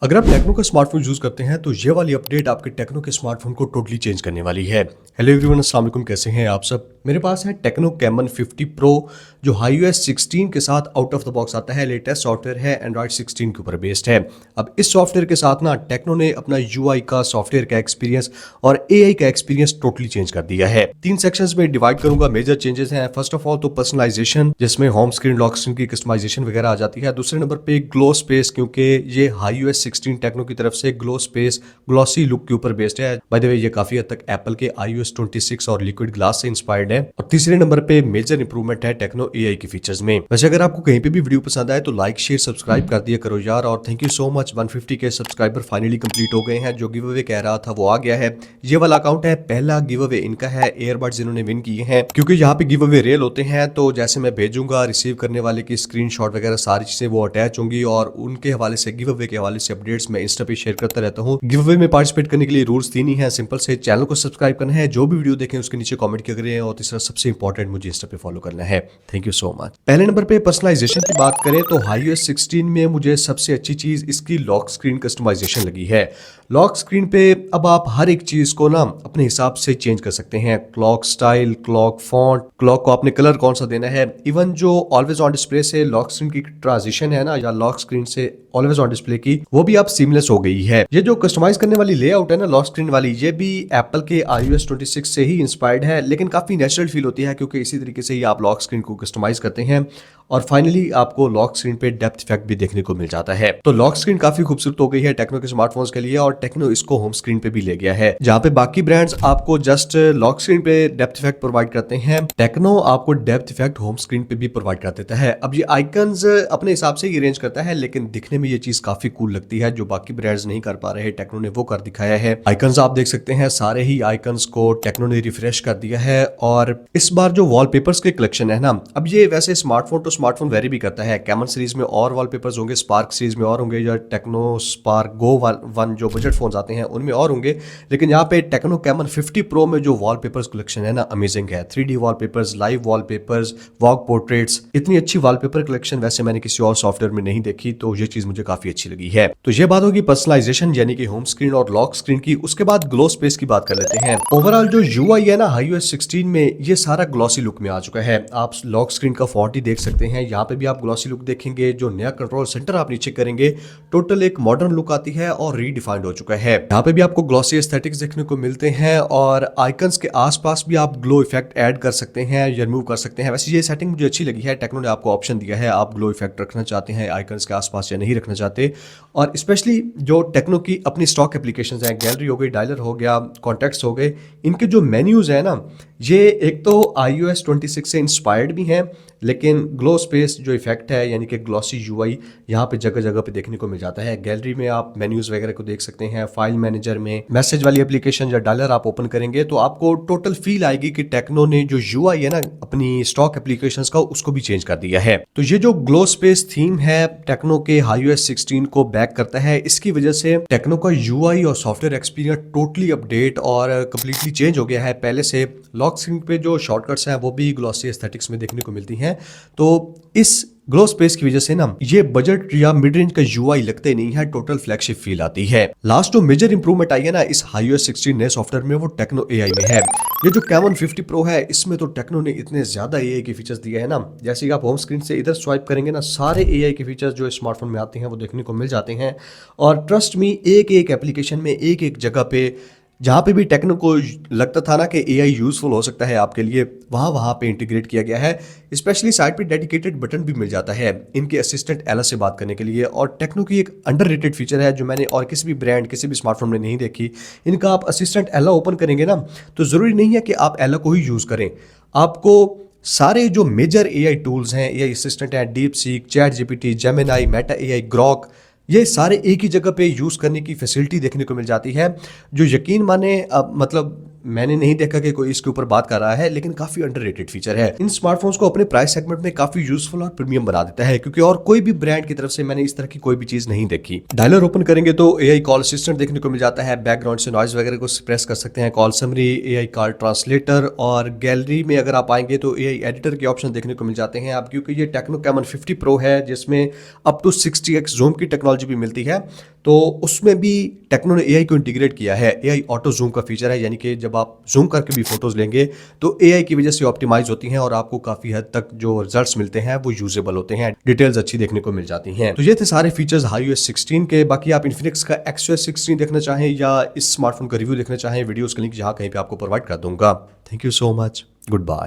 अगर आप टेक्नो का स्मार्टफोन यूज करते हैं तो ये वाली अपडेट आपके टेक्नो के स्मार्टफोन को टोटली चेंज करने वाली है। हेलो एवरीवन, अस्सलाम वालेकुम, कैसे हैं आप सब। मेरे पास है टेक्नो कैमन 50 प्रो जो iOS 16 के साथ आउट ऑफ द बॉक्स आता है। लेटेस्ट सॉफ्टवेयर है, एंड्रॉइड 16 के ऊपर बेस्ड है। अब इस सॉफ्टवेयर के साथ ना टेक्नो ने अपना यूआई का, सॉफ्टवेयर का एक्सपीरियंस और एआई का एक्सपीरियंस टोटली चेंज कर दिया है। 3 सेक्शंस में डिवाइड करूंगा। मेजर चेंजेस हैं फर्स्ट ऑफ ऑल तो पर्सनलाइजेशन, जिसमें होम स्क्रीन, लॉक स्क्रीन की कस्टमाइजेशन वगैरह आ जाती है। दूसरे नंबर पे ग्लो स्पेस, क्योंकि ये iOS 16 टेक्नो की तरफ से ग्लो स्पेस, ग्लॉसी लुक के ऊपर बेस्ड है। बाय द वे ये काफी हद तक एप्पल के iOS 26 और लिक्विड ग्लास से इंस्पायर्ड है। और तीसरे नंबर पे मेजर इंप्रूवमेंट है टेक्नो एआई के फीचर्स में। वैसे अगर आपको कहीं पे भी वीडियो पसंद आए तो लाइक, शेयर, सब्सक्राइब कर दिया करो यार। और थैंक यू सो मच, 150 के सब्सक्राइबर फाइनली कंप्लीट हो गए हैं। जो गिव अवे कह रहा था वो आ गया है। ये वाला अकाउंट है, पहला गिव अवे इनका है, एयरबड्स इन्होंने विन किए हैं। क्योंकि यहाँ पे गिव अवे रियल होते हैं, तो जैसे मैं भेजूंगा रिसीव करने वाले की स्क्रीनशॉट वगैरह सारी चीजें वो अटैच होंगी और उनके हवाले से, गिव अवे के हवाले से अपडेट्स मैं इंस्टा पे शेयर करता रहता हूँ। गिव अवे में पार्टिसिपेट करने के लिए रूल्स 3 ही हैं, सिंपल से। चैनल को सब्सक्राइब करना है, जो भी वीडियो देखें उसके नीचे कमेंट किया करें, और तीसरा सबसे इंपॉर्टेंट, मुझे इंस्टा पे फॉलो करना है। Thank you so much. पहले नंबर पे पर्सनलाइजेशन की बात करें तो iOS 16 में मुझे सबसे अच्छी चीज इसकी लॉक स्क्रीन कस्टमाइजेशन लगी है। लॉक स्क्रीन पे अब आप हर एक चीज को ना अपने हिसाब से चेंज कर सकते हैं। Clock style, clock font, clock को आपने कलर कौन सा देना है। इवन जो ऑलवेज ऑन डिस्प्ले से लॉक स्क्रीन की ट्रांजिशन है ना, या लॉक स्क्रीन से ऑलवेज ऑन डिस्प्ले की, वो भी आप सीमलेस हो गई है। ये जो कस्टमाइज करने वाली लेआउट है ना लॉक स्क्रीन वाली, ये भी एप्पल के iOS 26 से ही इंस्पायर्ड है, लेकिन काफी नेचुरल फील होती है, क्योंकि इसी तरीके से ही आप लॉक स्क्रीन को कस्टमाइज करते हैं। और फाइनली आपको लॉक स्क्रीन पे डेप्थ इफेक्ट भी देखने को मिल जाता है। तो लॉक स्क्रीन काफी खूबसूरत हो गई है टेक्नो के स्मार्टफोन्स के लिए, और टेक्नो इसको होम स्क्रीन पे भी ले गया है। जहां पे बाकी ब्रांड्स आपको जस्ट लॉक स्क्रीन पे डेप्थ इफेक्ट प्रोवाइड करते हैं, टेक्नो आपको डेप्थ इफेक्ट होम स्क्रीन पे भी प्रोवाइड कर देता है। अब ये आइकन्स अपने हिसाब से ही अरेंज करता है, लेकिन दिखने में ये चीज काफी कूल लगती है। जो बाकी ब्रांड्स नहीं कर पा रहे, टेक्नो ने वो कर दिखाया है। आइकन्स आप देख सकते हैं, सारे ही आइकन्स को टेक्नो ने रिफ्रेश कर दिया है। और इस बार जो वॉलपेपर्स के कलेक्शन है ना, अब ये वैसे स्मार्टफोन टू स्मार्टफोन वेरी भी करता है। कैमन सीरीज में और वॉलपेपर्स होंगे, स्पार्क सीरीज में और होंगे, या टेक्नो स्पार्क गो 1 जो बजट फोन्स आते हैं उनमें और होंगे। लेकिन यहाँ पे टेक्नो कैमन 50 प्रो में जो वॉलपेपर्स कलेक्शन है ना, अमेजिंग है। 3D wallpapers, live wallpapers, walk portraits, इतनी अच्छी वॉलपेपर कलेक्शन वैसे मैंने किसी और सॉफ्टवेयर में नहीं देखी, तो ये चीज मुझे काफी अच्छी लगी है। तो ये बात होगी पर्सनलाइजेशन यानी कि होम स्क्रीन और लॉक स्क्रीन की। उसके बाद ग्लो स्पेस की बात कर लेते हैं। ओवरऑल जो यूआई है ना iOS 16 में, ये सारा ग्लॉसी लुक में आ चुका है। आप लॉक स्क्रीन का फॉन्ट ही देख सकते हैं, यहाँ पे भी आप ग्लॉसी लुक देखेंगे। जो नया कंट्रोल सेंटर आप नीचे करेंगे, टोटल एक मॉडर्न लुक आती है और रीडिफाइंड हो चुका है। यहाँ पे भी आपको ग्लॉसी एस्थेटिक्स देखने को मिलते हैं, और आइकन्स के आसपास भी आप ग्लो इफेक्ट ऐड कर सकते हैं या रिमूव कर सकते हैं। वैसे ये सेटिंग मुझे अच्छी लगी है, टेक्नो ने आपको ऑप्शन दिया है, आप ग्लो इफेक्ट रखना चाहते हैं आइकन्स के आसपास या नहीं रखना चाहते। और स्पेशली जो टेक्नो की अपनी स्टॉक एप्लीकेशंस हैं, गैलरी हो गई, डायलर हो गया, कॉन्टैक्ट्स हो गए, इनके जो मेन्यूज है ना, ये एक तो iOS 26 से इंस्पायर्ड भी हैं, लेकिन ग्लो स्पेस जो इफेक्ट है यानी कि ग्लॉसी यूआई यहाँ पे जगह जगह पे देखने को मिल जाता है। गैलरी में आप मेन्यूज वगैरह को देख सकते हैं, फाइल मैनेजर में मैसेज वाली एप्लीकेशन या डायलर आप ओपन करेंगे तो आपको टोटल फील आएगी कि टेक्नो ने जो यूआई है ना अपनी स्टॉक एप्लीकेशंस का, उसको भी चेंज कर दिया है। तो ये जो ग्लो स्पेस थीम है टेक्नो के iOS 16 को बैक करता है। इसकी वजह से टेक्नो का यूआई और सॉफ्टवेयर एक्सपीरियंस टोटली अपडेट और कंप्लीटली चेंज हो गया है। पहले से लॉक स्क्रीन पे जो शॉर्टकट्स हैं वो भी ग्लॉसी एस्थेटिक्स में देखने को मिलती हैं। तो इस ग्लो स्पेस की वजह से ना ये बजट या मिड रेंज का यूआई लगते नहीं है, टोटल फ्लैगशिप फील आती है। लास्ट जो मेजर इंप्रूवमेंट आई है ना इस iOS 16 नए सॉफ्टवेयर में, वो टेक्नो एआई में है। ये जो कैमन 50 प्रो है, इसमें तो टेक्नो ने इतने ज्यादा एआई के फीचर्स दिए हैं ना, जैसे कि आप होम स्क्रीन से इधर स्वाइप करेंगे ना, सारे एआई के फीचर्स जो स्मार्टफोन में आते हैं वो देखने को मिल जाते हैं। और ट्रस्ट मी, एक एक एप्लीकेशन में, एक एक जगह पे जहाँ पे भी टेक्नो को लगता था ना कि एआई यूजफुल हो सकता है आपके लिए, वहाँ पे इंटीग्रेट किया गया है। स्पेशली साइड पे डेडिकेटेड बटन भी मिल जाता है इनके असिस्टेंट एला से बात करने के लिए। और टेक्नो की एक अंडररेटेड फीचर है जो मैंने और किसी भी ब्रांड, किसी भी स्मार्टफोन में नहीं देखी। इनका आप असिस्टेंट एला ओपन करेंगे ना, तो ज़रूरी नहीं है कि आप एला को ही यूज़ करें। आपको सारे जो मेजर एआई टूल्स हैं, एआई असिस्टेंट हैं, deep seek, chat GPT, Gemini, Meta AI, Grok, ये सारे एक ही जगह पे यूज़ करने की फैसिलिटी देखने को मिल जाती है। जो यकीन माने, अब मतलब मैंने नहीं देखा कि कोई इसके ऊपर बात कर रहा है, लेकिन काफी अंडररेटेड फीचर है। इन स्मार्टफोन्स को अपने प्राइस सेगमेंट में काफी यूजफुल और प्रीमियम बना देता है, क्योंकि और कोई भी ब्रांड की तरफ से मैंने इस तरह की कोई भी चीज नहीं देखी। डायलर ओपन करेंगे तो एआई कॉल असिस्टेंट देखने को मिल जाता है, बैकग्राउंड से नॉइज वगैरह को सप्रेस कर सकते हैं, call summary, AI call translator. और गैलरी में अगर आप आएंगे तो एआई एडिटर के ऑप्शन देखने को मिल जाते हैं। अब क्योंकि ये टेक्नो कैमन 50 प्रो है जिसमें अप टू 60x जूम की टेक्नोलॉजी भी मिलती है, तो उसमें भी टेक्नो ने एआई को इंटीग्रेट किया है। एआई ऑटो जूम का फीचर है, यानी कि जब आप जूम करके भी फोटोज लेंगे तो एआई की वजह से ऑप्टिमाइज होती हैं और आपको काफी हद तक जो रिजल्ट्स मिलते हैं वो यूजेबल होते हैं, डिटेल्स अच्छी देखने को मिल जाती हैं। तो ये थे सारे फीचर्स iOS 16 के। बाकी आप इन्फिनिक्स का XOS 16 देखना चाहें या इस स्मार्टफोन का रिव्यू देखना चाहें, वीडियोस का लिंक यहाँ कहीं पे आपको प्रोवाइड कर दूंगा। Thank you so much, good bye.